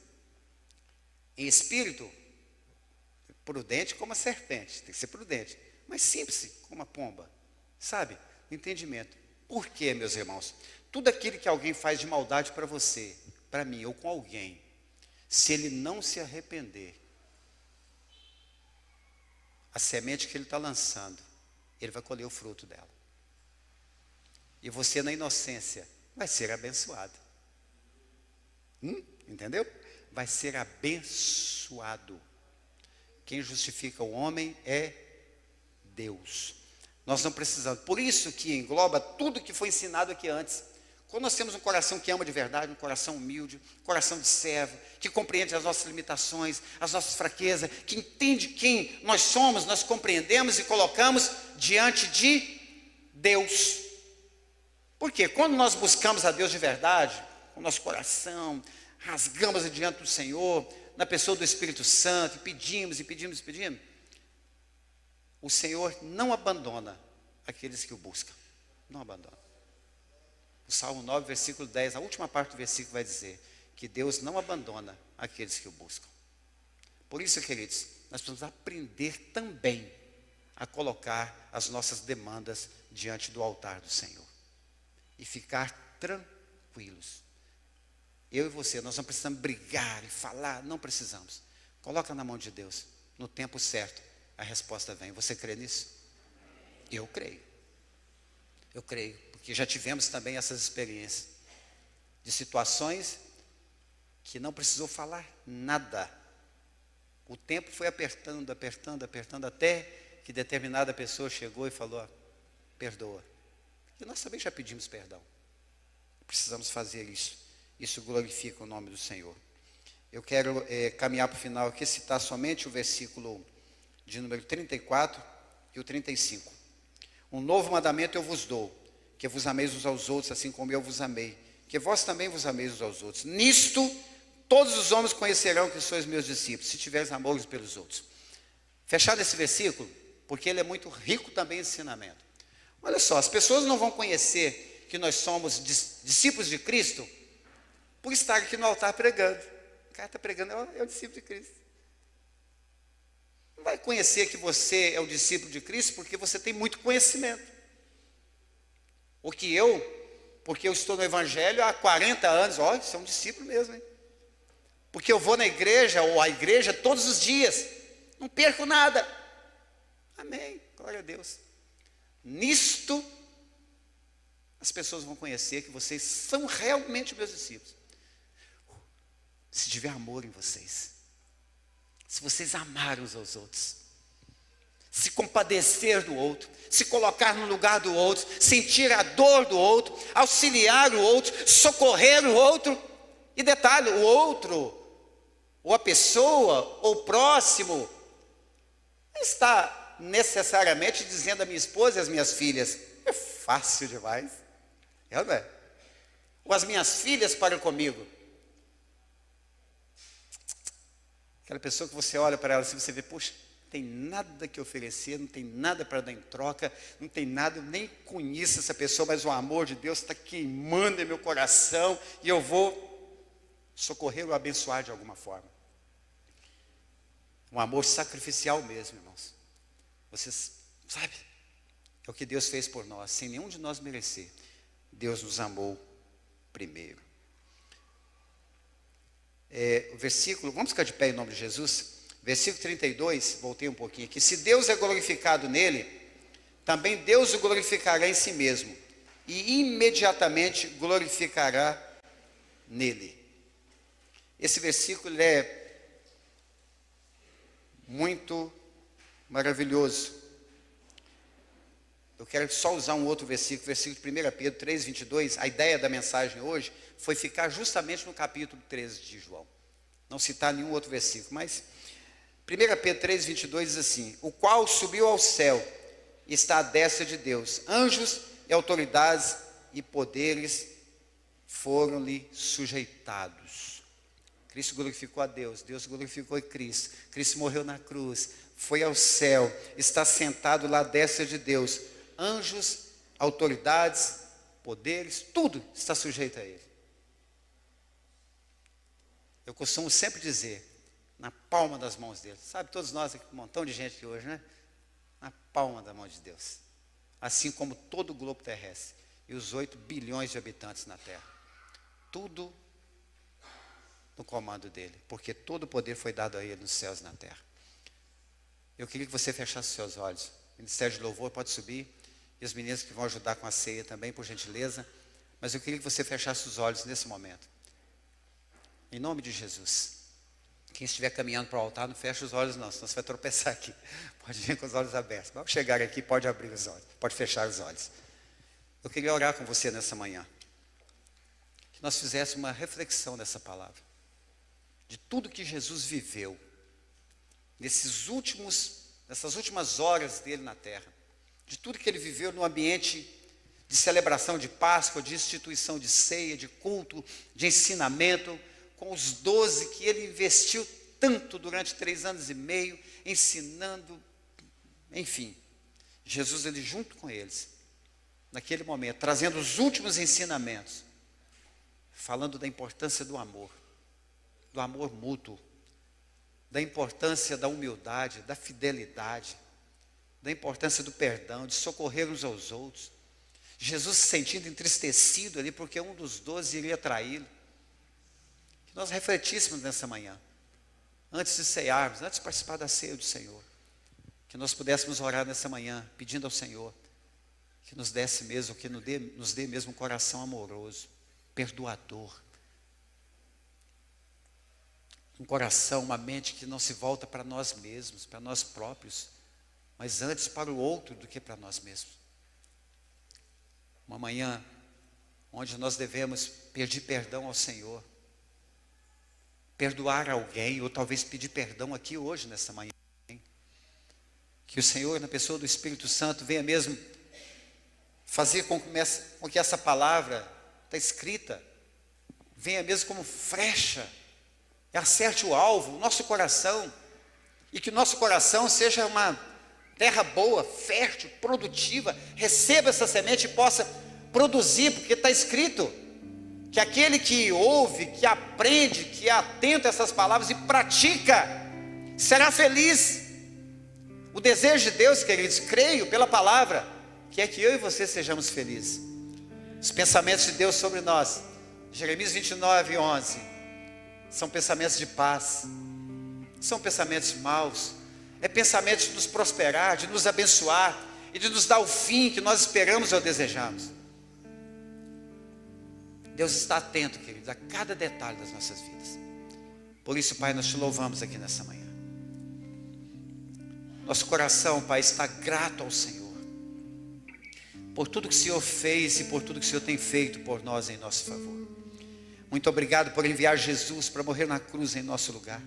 Em espírito, prudente como a serpente, tem que ser prudente, mas simples como a pomba, sabe? Entendimento. Por quê, meus irmãos? Tudo aquilo que alguém faz de maldade para você, para mim ou com alguém, se ele não se arrepender, a semente que ele está lançando, ele vai colher o fruto dela. E você, na inocência, vai ser abençoado. Entendeu? Vai ser abençoado. Quem justifica o homem é Deus. Nós não precisamos. Por isso que engloba tudo que foi ensinado aqui antes. Quando nós temos um coração que ama de verdade, um coração humilde, um coração de servo, que compreende as nossas limitações, as nossas fraquezas, que entende quem nós somos, nós compreendemos e colocamos diante de Deus. Porque quando nós buscamos a Deus de verdade, com o nosso coração, rasgamos diante do Senhor, na pessoa do Espírito Santo, e pedimos, o Senhor não abandona aqueles que o buscam. Não abandona. O Salmo 9, versículo 10, a última parte do versículo vai dizer que Deus não abandona aqueles que o buscam. Por isso, queridos, nós precisamos aprender também a colocar as nossas demandas diante do altar do Senhor. E ficar tranquilos. Eu e você, nós não precisamos brigar e falar, não precisamos. Coloca na mão de Deus, no tempo certo, a resposta vem. Você crê nisso? Eu creio. Eu creio, porque já tivemos também essas experiências de situações que não precisou falar nada. O tempo foi apertando, até que determinada pessoa chegou e falou, perdoa. E nós também já pedimos perdão. Precisamos fazer isso. Isso glorifica o nome do Senhor. Eu quero caminhar para o final aqui, citar somente o versículo de número 34 e o 35. Um novo mandamento eu vos dou, que vos ameis uns aos outros, assim como eu vos amei, que vós também vos ameis uns aos outros. Nisto, todos os homens conhecerão que sois meus discípulos, se tiveres amor uns pelos outros. Fechado esse versículo, porque ele é muito rico também em ensinamento. Olha só, as pessoas não vão conhecer que nós somos discípulos de Cristo por estar aqui no altar pregando. O cara está pregando, é o discípulo de Cristo. Não vai conhecer que você é o discípulo de Cristo porque você tem muito conhecimento. Porque eu estou no Evangelho há 40 anos, você é um discípulo mesmo, hein? Porque eu vou na igreja, ou à igreja, todos os dias, não perco nada. Amém, glória a Deus. Nisto, as pessoas vão conhecer que vocês são realmente meus discípulos. Se tiver amor em vocês. Se vocês amarem uns aos outros, se compadecer do outro, se colocar no lugar do outro, sentir a dor do outro, auxiliar o outro, socorrer o outro. E detalhe, o outro, ou a pessoa, ou o próximo, não está necessariamente dizendo a minha esposa e as minhas filhas, é fácil demais, é, não é? Ou as minhas filhas para comigo. Aquela pessoa que você olha para ela assim, você vê, poxa, não tem nada que oferecer, não tem nada para dar em troca, não tem nada, eu nem conheço essa pessoa, mas o amor de Deus está queimando em meu coração e eu vou socorrer ou abençoar de alguma forma. Um amor sacrificial mesmo, irmãos. Vocês, sabe, é o que Deus fez por nós, sem nenhum de nós merecer. Deus nos amou primeiro. O versículo, vamos ficar de pé em nome de Jesus? Versículo 32, voltei um pouquinho aqui. Se Deus é glorificado nele, também Deus o glorificará em si mesmo, e imediatamente glorificará nele. Esse versículo é muito maravilhoso. Eu quero só usar um outro versículo, versículo de 1 Pedro 3, 22. A ideia da mensagem hoje foi ficar justamente no capítulo 13 de João. Não citar nenhum outro versículo, mas 1 Pedro 3, 22 diz assim: o qual subiu ao céu e está à destra de Deus. Anjos e autoridades e poderes foram-lhe sujeitados. Cristo glorificou a Deus, Deus glorificou a Cristo. Cristo morreu na cruz, foi ao céu, está sentado lá à destra de Deus. Anjos, autoridades, poderes, tudo está sujeito a Ele. Eu costumo sempre dizer, na palma das mãos dele. Sabe, todos nós, um montão de gente aqui hoje, né? Na palma da mão de Deus. Assim como todo o globo terrestre e os 8 bilhões de habitantes na Terra. Tudo no comando dele, porque todo o poder foi dado a ele nos céus e na terra. Eu queria que você fechasse os seus olhos. O Ministério de Louvor pode subir, e os meninos que vão ajudar com a ceia também, por gentileza. Mas eu queria que você fechasse os olhos nesse momento. Em nome de Jesus. Quem estiver caminhando para o altar, não feche os olhos não, senão você vai tropeçar aqui. Pode vir com os olhos abertos. Ao chegar aqui, pode abrir os olhos, pode fechar os olhos. Eu queria orar com você nessa manhã. Que nós fizéssemos uma reflexão nessa palavra. De tudo que Jesus viveu, nessas últimas horas dele na terra, de tudo que ele viveu no ambiente de celebração de Páscoa, de instituição de ceia, de culto, de ensinamento, com os 12 que ele investiu tanto durante 3 anos e meio, ensinando, enfim, Jesus ele junto com eles, naquele momento, trazendo os últimos ensinamentos, falando da importância do amor mútuo, da importância da humildade, da fidelidade, da importância do perdão, de socorrer uns aos outros. Jesus se sentindo entristecido ali, porque um dos 12 iria traí-lo. Que nós refletíssemos nessa manhã, antes de cearmos, antes de participar da ceia do Senhor, que nós pudéssemos orar nessa manhã, pedindo ao Senhor, que nos desse mesmo, que nos dê mesmo um coração amoroso, perdoador, um coração, uma mente que não se volta para nós mesmos, para nós próprios, mas antes para o outro do que para nós mesmos. Uma manhã onde nós devemos pedir perdão ao Senhor, perdoar alguém, ou talvez pedir perdão aqui hoje, nessa manhã. Que o Senhor, na pessoa do Espírito Santo, venha mesmo fazer com que essa palavra está escrita, venha mesmo como flecha, e acerte o alvo, o nosso coração, e que o nosso coração seja uma terra boa, fértil, produtiva, receba essa semente e possa produzir, porque está escrito que aquele que ouve, que aprende, que é atento a essas palavras e pratica, será feliz. O desejo de Deus, queridos, creio pela palavra, que é que eu e você sejamos felizes. Os pensamentos de Deus sobre nós, Jeremias 29, 11, são pensamentos de paz, são pensamentos maus, é pensamento de nos prosperar, de nos abençoar e de nos dar o fim que nós esperamos ou desejamos. Deus está atento, queridos, a cada detalhe das nossas vidas. Por isso, Pai, nós te louvamos aqui nessa manhã. Nosso coração, Pai, está grato ao Senhor por tudo que o Senhor fez e por tudo que o Senhor tem feito por nós em nosso favor. Muito obrigado por enviar Jesus para morrer na cruz em nosso lugar,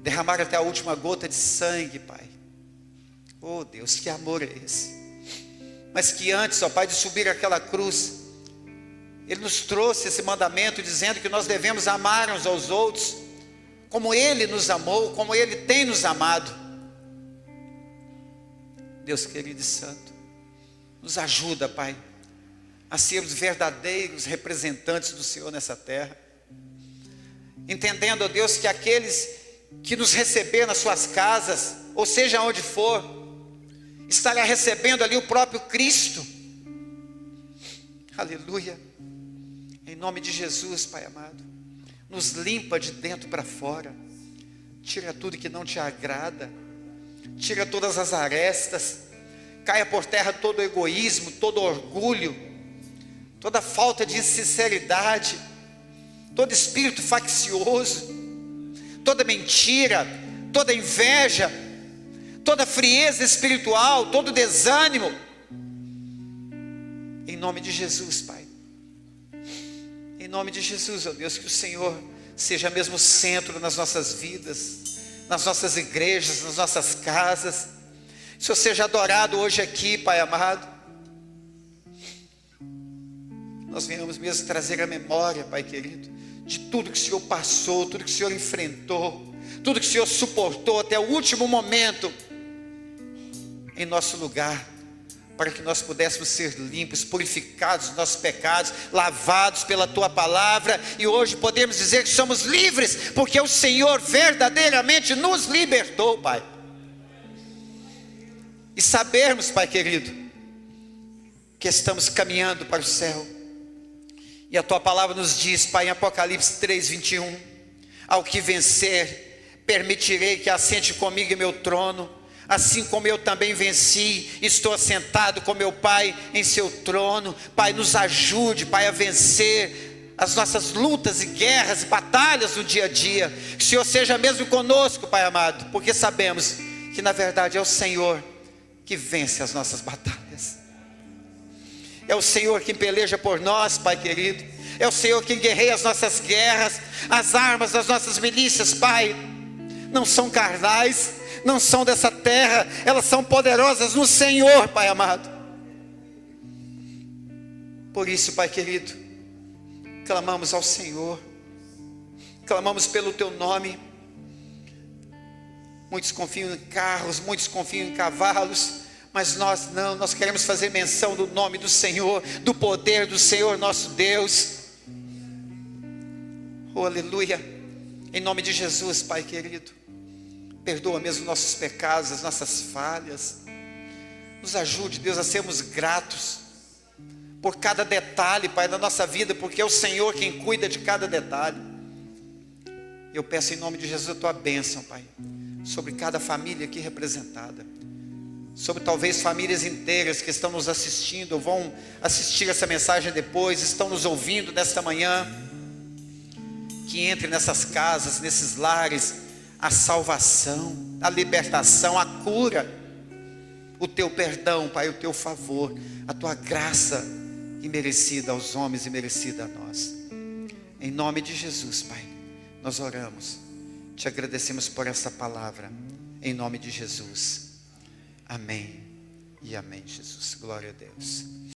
derramar até a última gota de sangue, Pai. Oh Deus, que amor é esse? Mas que antes, ó Pai, de subir aquela cruz, Ele nos trouxe esse mandamento dizendo que nós devemos amar uns aos outros, como Ele nos amou, como Ele tem nos amado. Deus querido e santo, nos ajuda, Pai, a sermos verdadeiros representantes do Senhor nessa terra, entendendo, ó Deus, que aqueles que nos receber nas suas casas, ou seja, onde for, estará recebendo ali o próprio Cristo. Aleluia. Em nome de Jesus, Pai amado, nos limpa de dentro para fora, tira tudo que não te agrada, tira todas as arestas, caia por terra todo o egoísmo, todo o orgulho, toda falta de sinceridade, todo espírito faccioso, toda mentira, toda inveja, toda frieza espiritual, todo desânimo, em nome de Jesus, Pai. Em nome de Jesus, ó Deus, que o Senhor seja mesmo o centro nas nossas vidas, nas nossas igrejas, nas nossas casas. Que o Senhor seja adorado hoje aqui, Pai amado. Nós venhamos mesmo trazer a memória, Pai querido, de tudo que o Senhor passou, tudo que o Senhor enfrentou, tudo que o Senhor suportou até o último momento em nosso lugar, para que nós pudéssemos ser limpos, purificados dos nossos pecados, lavados pela Tua palavra, e hoje podemos dizer que somos livres, porque o Senhor verdadeiramente nos libertou, Pai. E sabermos, Pai querido, que estamos caminhando para o céu. E a Tua palavra nos diz, Pai, em Apocalipse 3:21, ao que vencer, permitirei que assente comigo em meu trono, assim como eu também venci, estou assentado com meu Pai em seu trono. Pai, nos ajude, Pai, a vencer as nossas lutas e guerras e batalhas do dia a dia. Que o Senhor seja mesmo conosco, Pai amado, porque sabemos que na verdade é o Senhor que vence as nossas batalhas. É o Senhor quem peleja por nós, Pai querido. É o Senhor quem guerreia as nossas guerras. As armas das nossas milícias, Pai, não são carnais, não são dessa terra, elas são poderosas no Senhor, Pai amado. Por isso, Pai querido, clamamos ao Senhor, clamamos pelo Teu nome. Muitos confiam em carros, muitos confiam em cavalos, mas nós não, nós queremos fazer menção do nome do Senhor, do poder do Senhor nosso Deus. Oh, aleluia. Em nome de Jesus, Pai querido, perdoa mesmo nossos pecados, as nossas falhas. Nos ajude, Deus, a sermos gratos por cada detalhe, Pai, da nossa vida, porque é o Senhor quem cuida de cada detalhe. Eu peço em nome de Jesus a Tua bênção, Pai, sobre cada família aqui representada, sobre talvez famílias inteiras que estão nos assistindo, ou vão assistir essa mensagem depois, estão nos ouvindo nesta manhã. Que entre nessas casas, nesses lares, a salvação, a libertação, a cura, o Teu perdão, Pai, o Teu favor, a Tua graça imerecida aos homens e merecida a nós. Em nome de Jesus, Pai, nós oramos, Te agradecemos por essa palavra, em nome de Jesus. Amém e amém, Jesus. Glória a Deus.